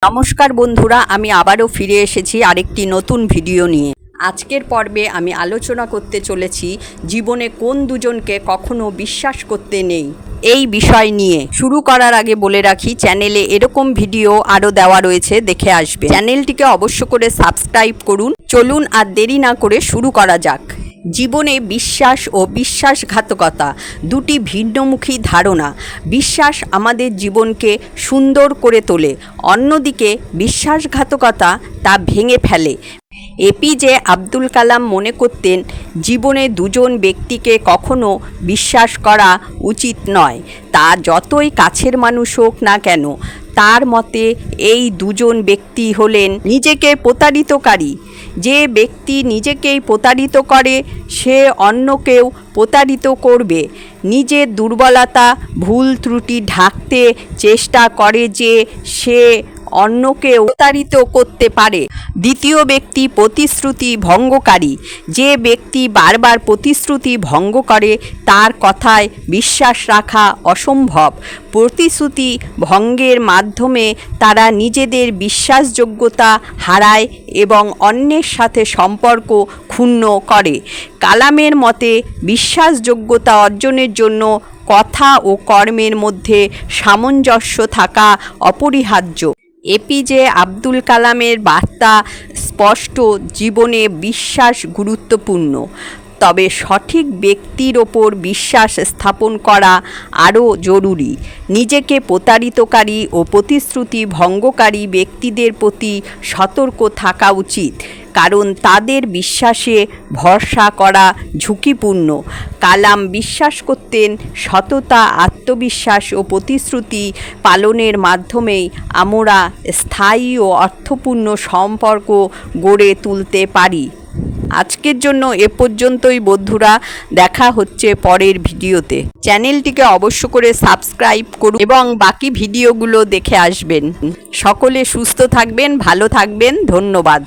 নমস্কার বন্ধুরা, আমি আবারও ফিরে এসেছি আরেকটি নতুন ভিডিও নিয়ে। আজকের পর্বে আমি আলোচনা করতে চলেছি জীবনে কোন দুজনকে কখনো বিশ্বাস করতে নেই এই বিষয় নিয়ে। শুরু করার আগে বলে রাখি, চ্যানেলে এরকম ভিডিও আরও দেওয়া রয়েছে, দেখে আসবে। চ্যানেলটিকে অবশ্য করে সাবস্ক্রাইব করুন। চলুন আর দেরি না করে শুরু করা যাক। জীবনে বিশ্বাস ও বিশ্বাসঘাতকতা দুটি ভিন্নমুখী ধারণা। বিশ্বাস আমাদের জীবনকে সুন্দর করে তোলে, অন্যদিকে বিশ্বাসঘাতকতা তা ভেঙে ফেলে। এপিজে আব্দুল কালাম মনে করতেন, জীবনে দুজন ব্যক্তিকে কখনো বিশ্বাস করা উচিত নয়, তা যতই কাছের মানুষ হোক না কেন। তার মতে এই দুজন ব্যক্তি হলেন নিজেকে প্রতারিতকারী। যে ব্যক্তি নিজেকেই প্রতারিত করে সে অন্যকেও প্রতারিত করবে। নিজের দুর্বলতা, ভুল ত্রুটি ঢাকতে চেষ্টা করে যে সে অন্যকেও প্রতারিত করতে পারে। দ্বিতীয় ব্যক্তি প্রতিশ্রুতি ভঙ্গকারী। যে ব্যক্তি বারবার প্রতিশ্রুতি ভঙ্গ করে তার কথায় বিশ্বাস রাখা অসম্ভব। প্রতিশ্রুতি ভঙ্গের মাধ্যমে তারা নিজেদের বিশ্বাসযোগ্যতা হারায় এবং অন্যের সাথে সম্পর্ক ক্ষুণ্ণ করে। কালামের মতে বিশ্বাসযোগ্যতা অর্জনের জন্য কথা ও কর্মের মধ্যে সামঞ্জস্য থাকা অপরিহার্য। এপিজে আব্দুল কালামের বার্তা স্পষ্ট, জীবনে বিশ্বাস গুরুত্বপূর্ণ, তবে সঠিক ব্যক্তির ওপর বিশ্বাস স্থাপন করা আরও জরুরি। নিজেকে প্রতারিতকারী ও প্রতিশ্রুতি ভঙ্গকারী ব্যক্তিদের প্রতি সতর্ক থাকা উচিত, কারণ তাদের বিশ্বাসে ভরসা করা ঝুঁকিপূর্ণ। কালাম বিশ্বাস করতেন, সততা, আত্মবিশ্বাস ও প্রতিশ্রুতি পালনের মাধ্যমেই আমরা স্থায়ী ও অর্থপূর্ণ সম্পর্ক গড়ে তুলতে পারি। আজকের জন্য এ পর্যন্তই বন্ধুরা, দেখা হচ্ছে পরের ভিডিওতে। চ্যানেলটিকে অবশ্য করে সাবস্ক্রাইব করুন এবং বাকি ভিডিওগুলো দেখে আসবেন। সকলে সুস্থ থাকবেন, ভালো থাকবেন। ধন্যবাদ।